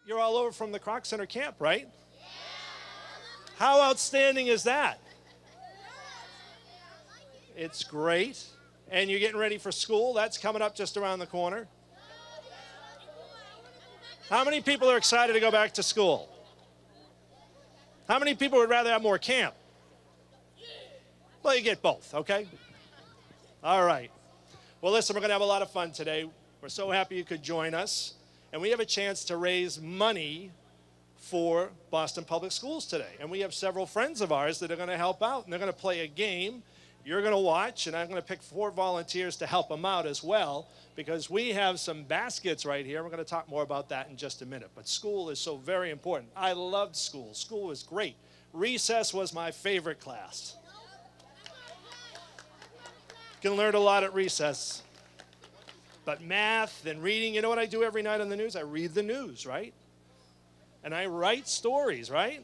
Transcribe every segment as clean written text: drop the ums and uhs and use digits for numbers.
You're all over from the Kroc Center camp, right? How outstanding is that? It's great. And you're getting ready for school. That's coming up just around the corner. How many people are excited to go back to school? How many people would rather have more camp? Well, you get both, okay? All right. Well, listen, we're going to have a lot of fun today. We're so happy you could join us. And we have a chance to raise money for Boston Public Schools today. And we have several friends of ours that are going to help out, and they're going to play a game. You're going to watch, and I'm going to pick 4 volunteers to help them out as well, because we have some baskets right here. We're going to talk more about that in just a minute. But school is so very important. I loved school. School was great. Recess was my favorite class. You can learn a lot at recess. But math and reading, you know what I do every night on the news? I read the news, right? And I write stories, right?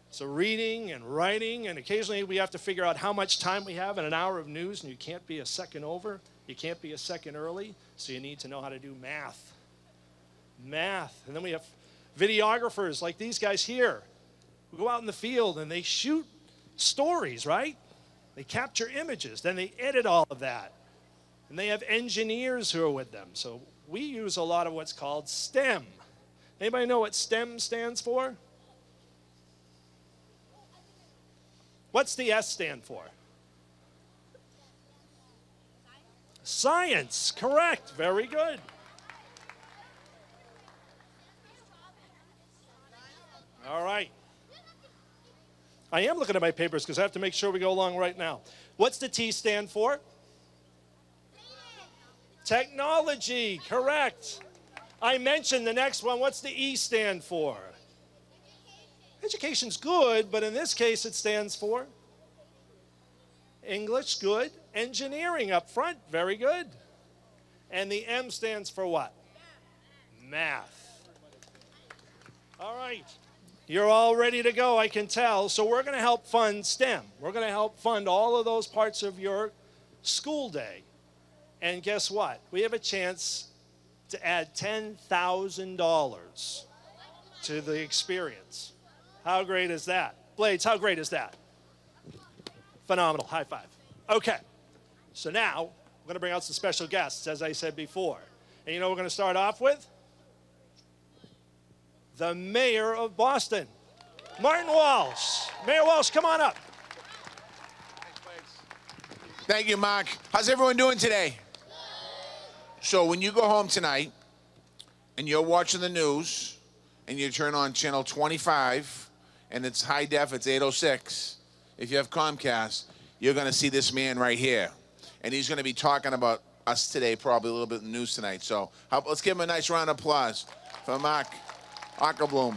So reading and writing, and occasionally we have to figure out how much time we have in an hour of news, and you can't be a second over. You can't be a second early, so you need to know how to do math. Math. And then we have videographers like these guys here who go out in the field and they shoot stories, right? They capture images, then they edit all of that. And they have engineers who are with them. So we use a lot of what's called STEM. Anybody know what STEM stands for? What's the S stand for? Science, correct. Very good. All right. I am looking at my papers because I have to make sure we go along right now. What's the T stand for? Technology, correct. I mentioned the next one. What's the E stand for? Education's good, but in this case it stands for English, good. Engineering up front, very good. And the M stands for what? Math. All right. You're all ready to go, I can tell. So we're going to help fund STEM. We're going to help fund all of those parts of your school day. And guess what? We have a chance to add $10,000 to the experience. How great is that? Blades, how great is that? Phenomenal. High five. Okay. So now we're going to bring out some special guests, as I said before. And you know what we're going to start off with? The mayor of Boston, Martin Walsh. Mayor Walsh, come on up. Thank you, Mark. How's everyone doing today? So when you go home tonight and you're watching the news and you turn on channel 25 and it's high def, it's 806, if you have Comcast, you're going to see this man right here. And he's going to be talking about us today, probably a little bit in the news tonight. So let's give him a nice round of applause for Mark Ackerblum.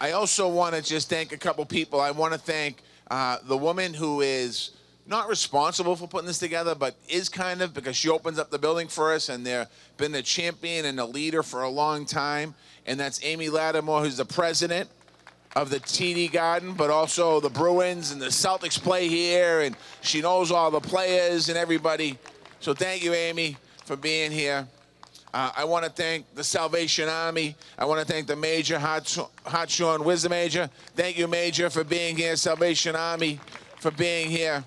I also want to just thank a couple people. I want to thank the woman who is not responsible for putting this together, but is kind of, because she opens up the building for us, and they've been a champion and a leader for a long time. And that's Amy Lattimore, who's the president of the TD Garden, but also the Bruins and the Celtics play here, and she knows all the players and everybody. So thank you, Amy, for being here. I want to thank the Salvation Army. I want to thank the Major, Hartshorn Wisdom Major. Thank you, Major, for being here. Salvation Army for being here.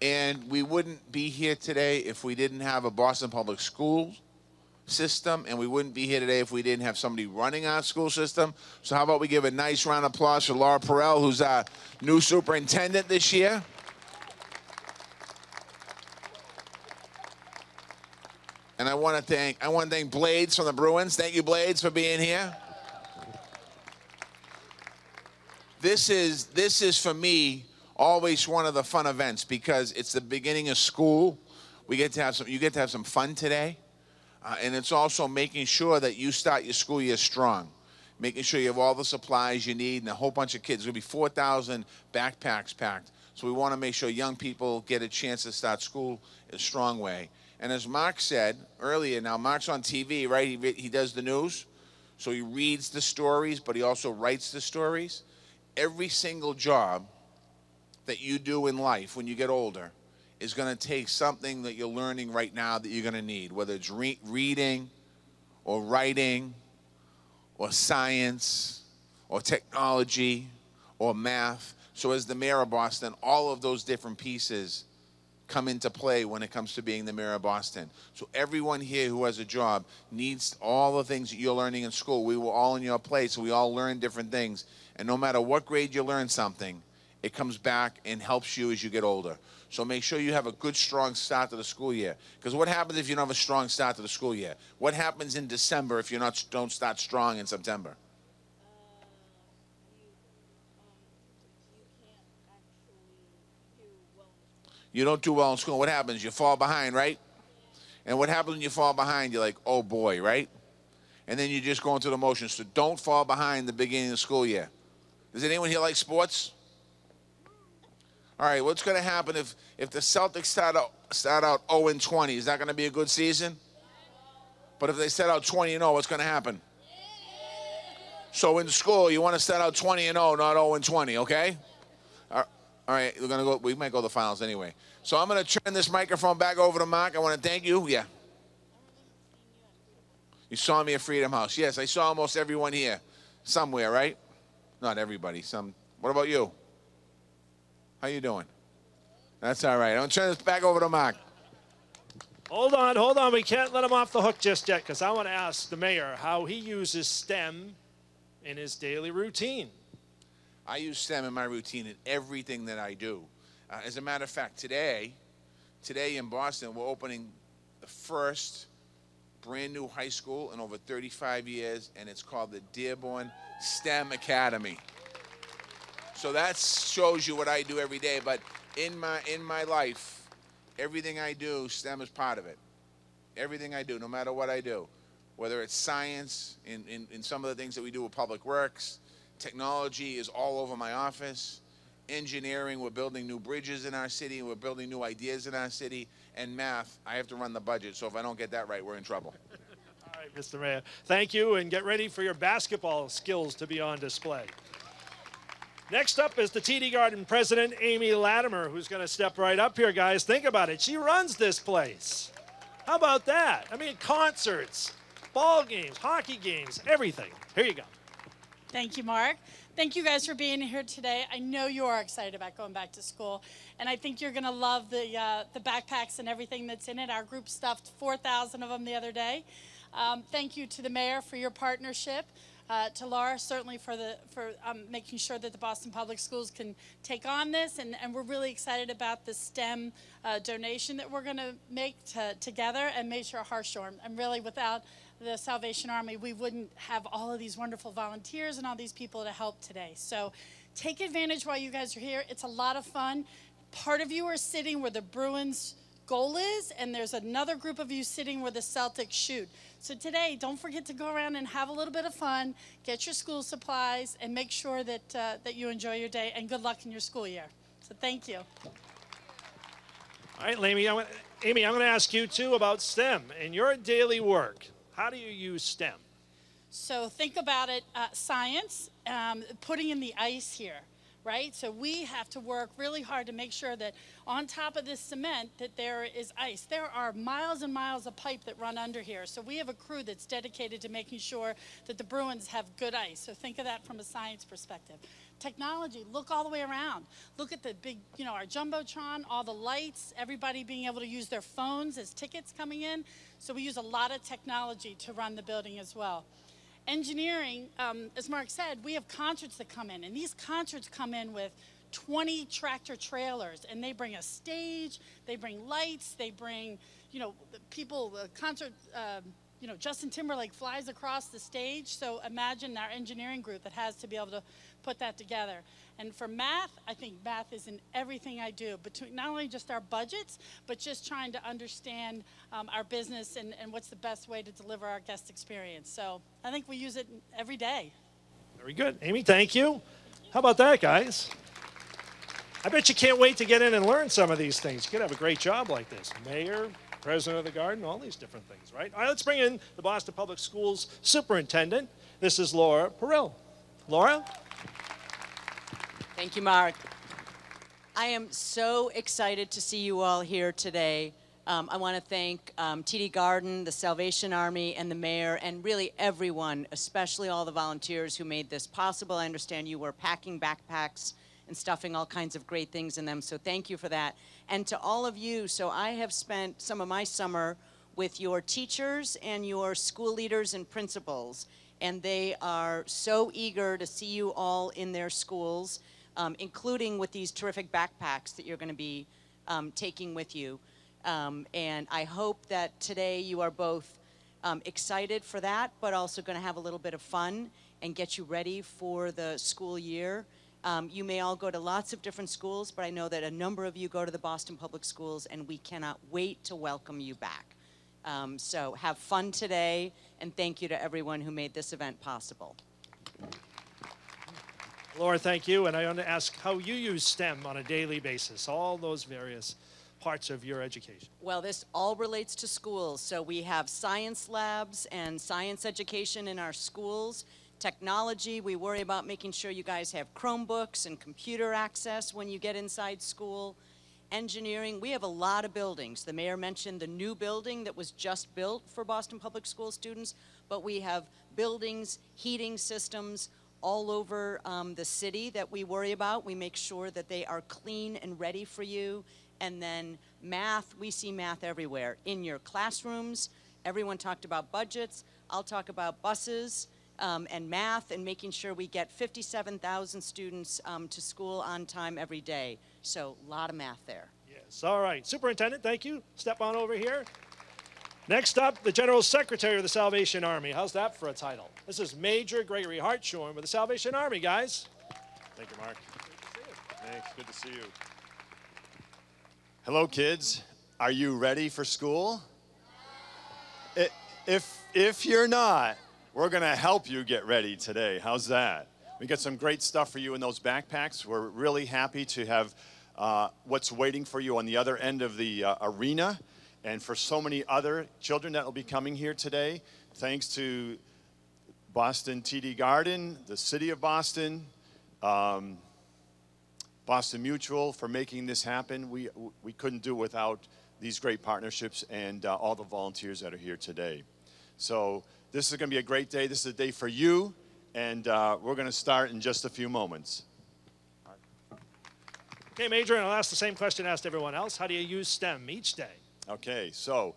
And we wouldn't be here today if we didn't have a Boston Public Schools system, and we wouldn't be here today if we didn't have somebody running our school system. So how about we give a nice round of applause for Laura Perrell, who's our new superintendent this year. And I want to thank Blades from the Bruins. Thank you, Blades, for being here. This is for me always one of the fun events, because it's the beginning of school. You get to have some fun today. And it's also making sure that you start your school year strong, making sure you have all the supplies you need, and a whole bunch of kids. There's going to be 4,000 backpacks packed. So we want to make sure young people get a chance to start school in a strong way. And as Mark said earlier, now Mark's on TV, right? He does the news. So he reads the stories, but he also writes the stories. Every single job that you do in life when you get older is going to take something that you're learning right now that you're going to need, whether it's reading, or writing or science or technology or math. So as the mayor of Boston, all of those different pieces come into play when it comes to being the mayor of Boston. So everyone here who has a job needs all the things that you're learning in school. We were all in your place, so we all learn different things. And no matter what grade you learn something, it comes back and helps you as you get older. So make sure you have a good, strong start to the school year. Because what happens if you don't have a strong start to the school year? What happens in December if you don't start strong in September? You don't do well in school. What happens? You fall behind, right? And what happens when you fall behind? You're like, oh boy, right? And then you just go into the motions. So don't fall behind the beginning of the school year. Does anyone here like sports? All right, what's going to happen if the Celtics start out 0-20? Is that going to be a good season? But if they start out 20-0, what's going to happen? So in school, you want to start out 20-0, not 0-20, okay? All right, we're gonna go. We might go to the finals anyway. So I'm gonna turn this microphone back over to Mark. I want to thank you. Yeah. You saw me at Freedom House. Yes, I saw almost everyone here, somewhere, right? Not everybody. Some. What about you? How you doing? That's all right. I'm gonna turn this back over to Mark. Hold on. We can't let him off the hook just yet because I want to ask the mayor how he uses STEM in his daily routine. I use STEM in my routine in everything that I do. As a matter of fact, today in Boston, we're opening the first brand new high school in over 35 years, and it's called the Dearborn STEM Academy. So that shows you what I do every day. But in my life, everything I do, STEM is part of it. Everything I do, no matter what I do, whether it's science, in some of the things that we do with Public Works. Technology is all over my office. Engineering, we're building new bridges in our city. We're building new ideas in our city. And math, I have to run the budget. So if I don't get that right, we're in trouble. All right, Mr. Mayor. Thank you, and get ready for your basketball skills to be on display. Next up is the TD Garden president, Amy Latimer, who's going to step right up here, guys. Think about it. She runs this place. How about that? I mean, concerts, ball games, hockey games, everything. Here you go. Thank you, Mark. Thank you guys for being here today. I know you are excited about going back to school, and I think you're going to love the backpacks and everything that's in it. Our group stuffed 4,000 of them the other day. Thank you to the mayor for your partnership, to Laura certainly for making sure that the Boston Public Schools can take on this, and we're really excited about the STEM donation that we're going to make together and Major Harshorn. And really, without the Salvation Army, we wouldn't have all of these wonderful volunteers and all these people to help today. So take advantage while you guys are here. It's a lot of fun. Part of you are sitting where the Bruins goal is, and there's another group of you sitting where the Celtics shoot. So today, don't forget to go around and have a little bit of fun, get your school supplies, and make sure that, that you enjoy your day, and good luck in your school year. So thank you. All right, Amy, I'm going to ask you, too, about STEM and your daily work. How do you use STEM? So think about it, science, putting in the ice here, right? So we have to work really hard to make sure that on top of this cement that there is ice. There are miles and miles of pipe that run under here. So we have a crew that's dedicated to making sure that the Bruins have good ice. So think of that from a science perspective. Technology, look all the way around. Look at the big, our Jumbotron, all the lights, everybody being able to use their phones as tickets coming in. So we use a lot of technology to run the building as well. Engineering, as Mark said, we have concerts that come in, and these concerts come in with 20 tractor trailers, and they bring a stage, they bring lights, they bring, people, the concert, Justin Timberlake flies across the stage. So imagine our engineering group that has to be able to put that together. And for math, I think math is in everything I do, between not only just our budgets, but just trying to understand our business and what's the best way to deliver our guest experience. So I think we use it every day. Very good. Amy, thank you. How about that, guys? I bet you can't wait to get in and learn some of these things. You could have a great job like this. Mayor, president of the garden, all these different things, right? All right, let's bring in the Boston Public Schools superintendent. This is Laura Perrell. Laura? Thank you, Mark. I am so excited to see you all here today I want to thank TD Garden, the Salvation Army, and the mayor, and really everyone, especially all the volunteers who made this possible. I understand you were packing backpacks and stuffing all kinds of great things in them, so thank you for that. And to all of you, so I have spent some of my summer with your teachers and your school leaders and principals, and they are so eager to see you all in their schools, including with these terrific backpacks that you're going to be taking with you. And I hope that today you are both excited for that, but also going to have a little bit of fun and get you ready for the school year. You may all go to lots of different schools, but I know that a number of you go to the Boston Public Schools, and we cannot wait to welcome you back. So have fun today, and thank you to everyone who made this event possible. Laura, thank you. And I want to ask how you use STEM on a daily basis, all those various parts of your education. Well, this all relates to schools. So we have science labs and science education in our schools. Technology, we worry about making sure you guys have Chromebooks and computer access when you get inside school. Engineering, we have a lot of buildings. The mayor mentioned the new building that was just built for Boston Public School students, but we have buildings, heating systems all over the city that we worry about. We make sure that they are clean and ready for you. And then math, we see math everywhere. In your classrooms, everyone talked about budgets. I'll talk about buses and math and making sure we get 57,000 students to school on time every day. So a lot of math there. Yes, all right. Superintendent, thank you. Step on over here. Next up, the General Secretary of the Salvation Army. How's that for a title? This is Major Gregory Hartshorn with the Salvation Army, guys. Thank you, Mark. Thanks, good to see you. Hello, kids. Are you ready for school? If you're not, we're going to help you get ready today. How's that? We got some great stuff for you in those backpacks. We're really happy to have what's waiting for you on the other end of the arena, and for so many other children that will be coming here today. Thanks to Boston TD Garden, the City of Boston, Boston Mutual for making this happen. We couldn't do it without these great partnerships and all the volunteers that are here today. So this is going to be a great day. This is a day for you, and we're going to start in just a few moments. Okay, Major, and I'll ask the same question I asked everyone else. How do you use STEM each day? Okay, so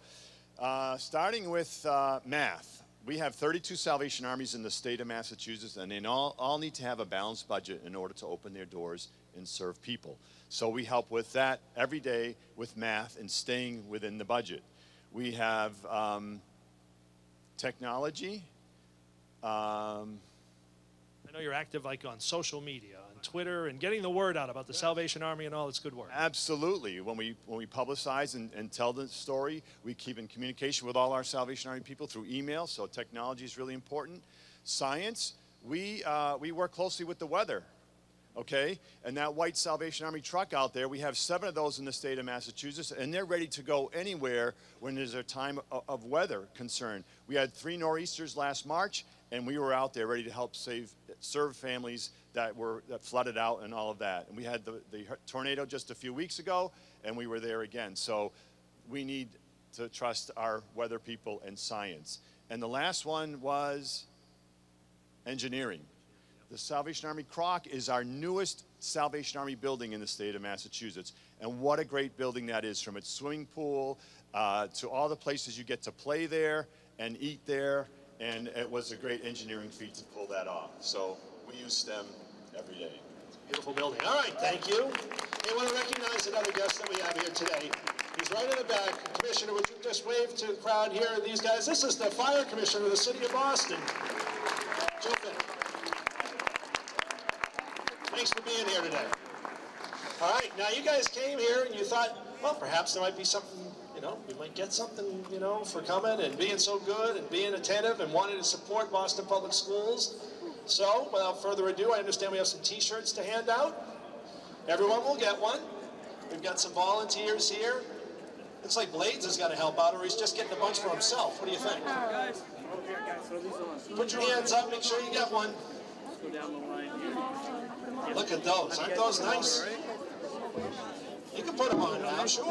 starting with math. We have 32 Salvation Armies in the state of Massachusetts, and they all need to have a balanced budget in order to open their doors and serve people. So we help with that every day with math and staying within the budget. We have technology. I know you're active like on social media, on Twitter, and getting the word out about the Salvation Army and all its good work. Absolutely. When we publicize and tell the story, we keep in communication with all our Salvation Army people through email, so technology is really important. Science, we work closely with the weather. Okay, and that white Salvation Army truck out there, we have 7 of those in the state of Massachusetts, and they're ready to go anywhere when there's a time of weather concern. We had 3 nor'easters last March, and we were out there ready to help serve families that flooded out and all of that. And we had the tornado just a few weeks ago, and we were there again. So we need to trust our weather people and science. And the last one was engineering. The Salvation Army Croc is our newest Salvation Army building in the state of Massachusetts. And what a great building that is, from its swimming pool to all the places you get to play there and eat there. And it was a great engineering feat to pull that off. So we use STEM every day. Beautiful building. All right, thank you. I want to recognize another guest that we have here today. He's right in the back. Commissioner, would you just wave to the crowd here? These guys, this is the Fire Commissioner of the City of Boston. Joe Finn. Thanks for being here today. All right, now you guys came here and you thought, well, perhaps there might be something, we might get something, for coming and being so good and being attentive and wanting to support Boston Public Schools. So, without further ado, I understand we have some T-shirts to hand out. Everyone will get one. We've got some volunteers here. Looks like Blades is going to help out, or he's just getting a bunch for himself. What do you think? Put your hands up, make sure you get one. Look at those. Aren't those nice? You can put them on now, sure.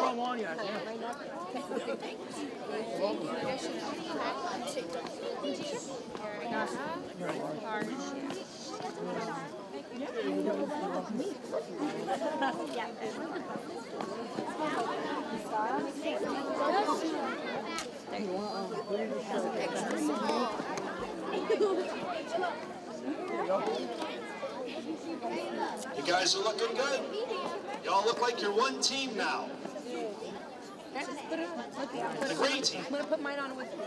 You guys are looking good. Y'all look like you're one team now. A great team. I'm gonna put mine on with you.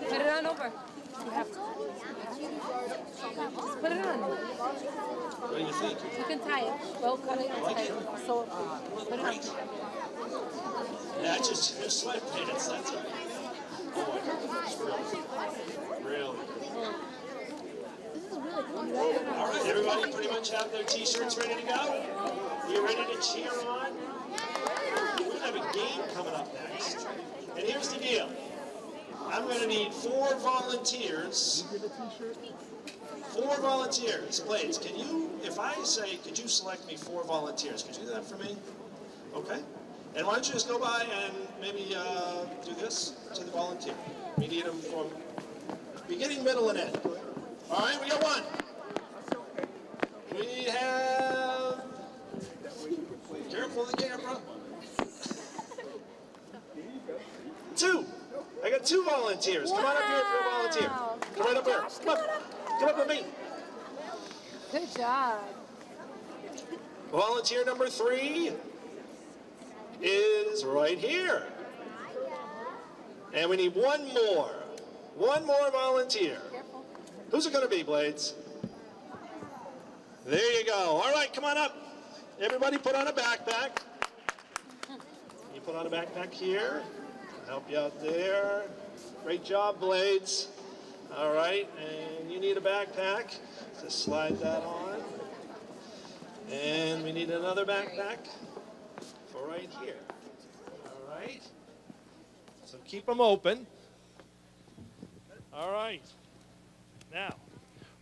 Put it on over. You have to. Just put it on. What do you think? You can tie it. Well, cut it and tie it. So put it on. Yeah, just your sweatpants, that's all. Really? All right, everybody pretty much have their t-shirts ready to go? You ready to cheer on? We're gonna have a game coming up next. And here's the deal. I'm gonna need 4 volunteers. 4 volunteers. Blades, can you, if I say, could you select me 4 volunteers? Could you do that for me? Okay. And why don't you just go by and maybe do this to the volunteer. We need them from beginning, middle, and end. All right, we got 1. We have, careful of the camera. 2. I got 2 volunteers. Come on up here if you're a volunteer. Come right up here. Come up. Come up with me. Good job. Volunteer number 3 is right here. And we need 1 more. 1 more volunteer. Who's it going to be, Blades? There you go. All right, come on up. Everybody put on a backpack. You put on a backpack here. I'll help you out there. Great job, Blades. All right, and you need a backpack. Just slide that on. And we need another backpack for right here. All right. So keep them open. All right. Now,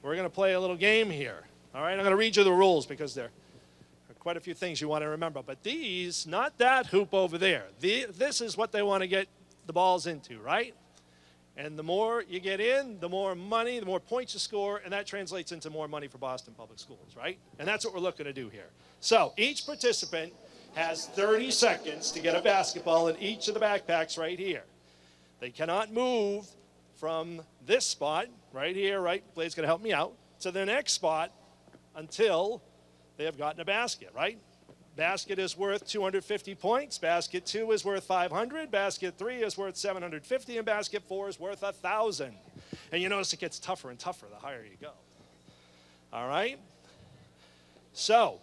we're going to play a little game here. All right, I'm going to read you the rules because there are quite a few things you want to remember. But these, not that hoop over there. This is what they want to get the balls into, right? And the more you get in, the more money, the more points you score, and that translates into more money for Boston Public Schools, right? And that's what we're looking to do here. So each participant has 30 seconds to get a basketball in each of the backpacks right here. They cannot move from this spot right here, right? Blade's going to help me out, to the next spot until they have gotten a basket, right? Basket is worth 250 points. Basket 2 is worth 500. Basket 3 is worth 750. And basket 4 is worth 1,000. And you notice it gets tougher and tougher the higher you go. All right? So,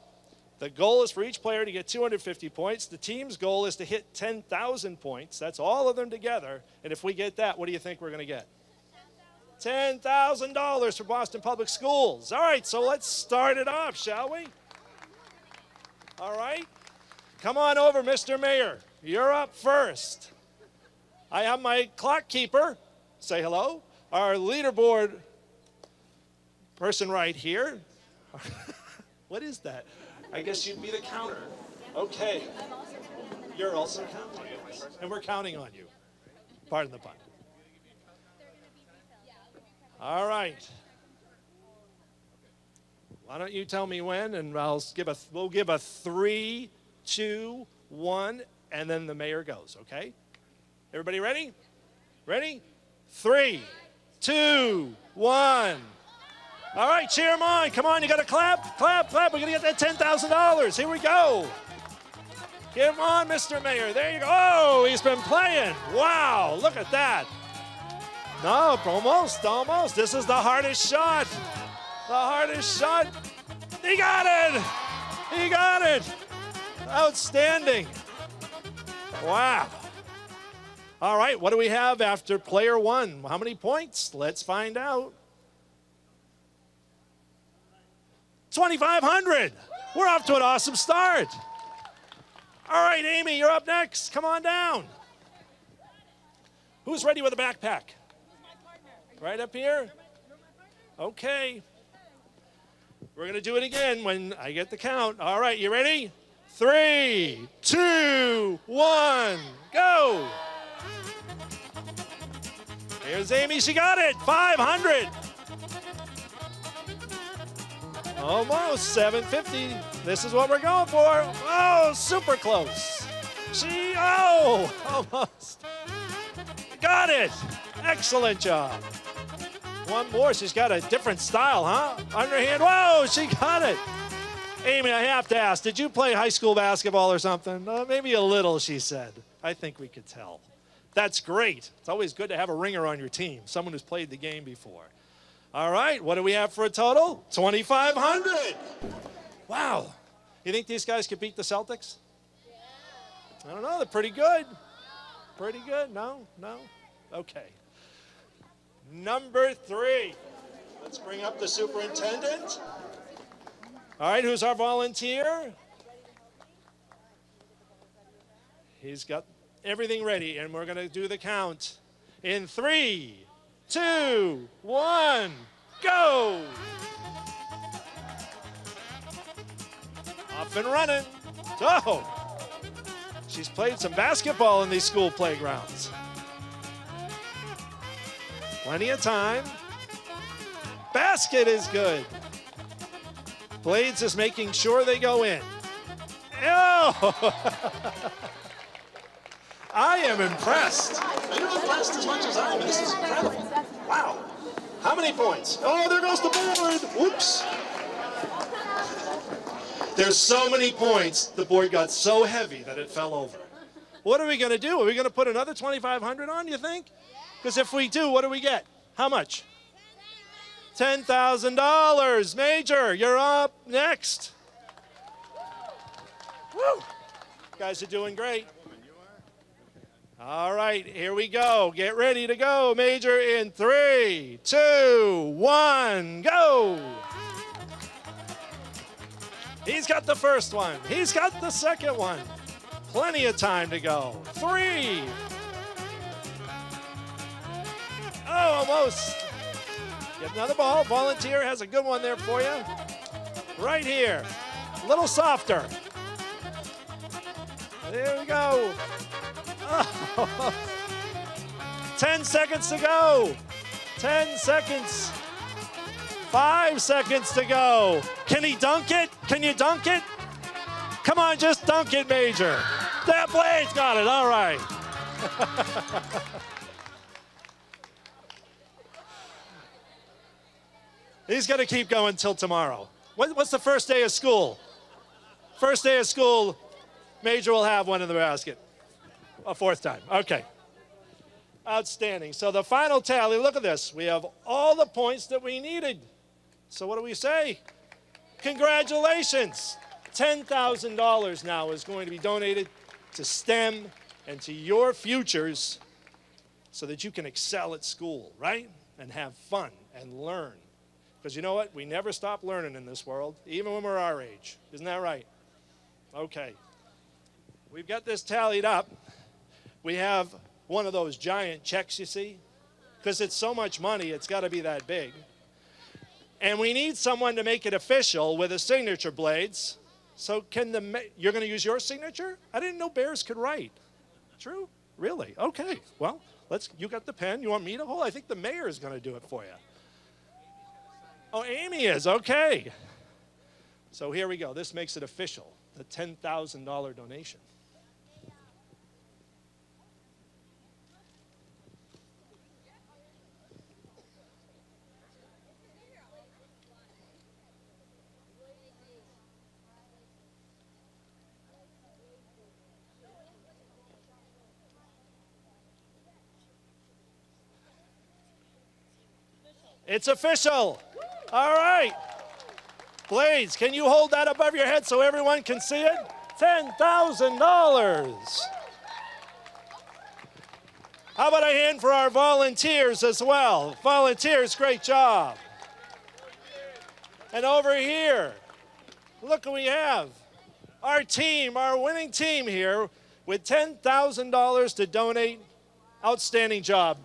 the goal is for each player to get 250 points. The team's goal is to hit 10,000 points. That's all of them together. And if we get that, what do you think we're going to get? $10,000 for Boston Public Schools. All right, so let's start it off, shall we? All right. Come on over, Mr. Mayor. You're up first. I have my clock keeper. Say hello. Our leaderboard person right here. What is that? I guess you'd be the counter. Okay. You're also counting. And we're counting on you. Pardon the pun. All right. Why don't you tell me when, and we'll give a 3, 2, 1, and then the mayor goes, okay? Everybody ready? Ready? 3, 2, 1. All right, cheer them on. Come on, you got to clap, clap, clap. We're going to get that $10,000. Here we go. Give him on, Mr. Mayor. There you go. Oh, he's been playing. Wow, look at that. No, almost, almost. This is the hardest shot. The hardest shot. He got it. He got it. Outstanding. Wow. All right, what do we have after player 1? How many points? Let's find out. 2,500. We're off to an awesome start. All right, Amy, you're up next. Come on down. Who's ready with a backpack? Right up here? Okay. We're going to do it again when I get the count. All right, you ready? 3, 2, 1, go. Here's Amy. She got it. 500. Almost 750. This is what we're going for. Oh, super close. Almost. Got it. Excellent job. One more. She's got a different style, huh? Underhand. Whoa, she got it. Amy, I have to ask, did you play high school basketball or something? Maybe a little, she said. I think we could tell. That's great. It's always good to have a ringer on your team, someone who's played the game before. All right, what do we have for a total? 2,500. Wow. You think these guys could beat the Celtics? I don't know. They're pretty good. Pretty good. No? Okay. Number 3. Let's bring up the superintendent. All right, who's our volunteer? He's got everything ready, and we're going to do the count in 3, 2, 1, go! Off and running. Oh, she's played some basketball in these school playgrounds. Plenty of time. Basket is good. Blades is making sure they go in. Oh! I am impressed. Are you impressed as much as I am? This is incredible. Wow. How many points? Oh, there goes the board. Whoops. There's so many points, the board got so heavy that it fell over. What are we going to do? Are we going to put another 2,500 on, you think? Because if we do, what do we get? How much? $10,000. Major, you're up next. Woo! You guys are doing great. All right, here we go. Get ready to go, Major, in 3, 2, 1, go. He's got the first one. He's got the second one. Plenty of time to go. 3. Oh, almost. Get another ball. Volunteer has a good one there for you. Right here. A little softer. There we go. Oh. 10 seconds to go. 10 seconds. 5 seconds to go. Can he dunk it? Can you dunk it? Come on, just dunk it, Major. That Blade's got it. All right. He's going to keep going till tomorrow. What's the first day of school? First day of school, Major will have one in the basket. A fourth time. Okay. Outstanding. So the final tally, look at this. We have all the points that we needed. So what do we say? Congratulations. $10,000 now is going to be donated to STEM and to your futures so that you can excel at school, right? And have fun and learn. Because you know what? We never stop learning in this world, even when we're our age. Isn't that right? Okay. We've got this tallied up. We have one of those giant checks, you see? Because it's so much money, it's got to be that big. And we need someone to make it official with a signature, Blades. So you're going to use your signature? I didn't know bears could write. True? Really? Okay. Well, you got the pen. You want me to hold? I think the mayor is going to do it for you. Oh, Amy is. Okay. So here we go. This makes it official, the $10,000 donation. It's official. All right. Blades, can you hold that above your head so everyone can see it? $10,000. How about a hand for our volunteers as well? Volunteers, great job. And over here, look what we have. Our team, our winning team here with $10,000 to donate. Outstanding job.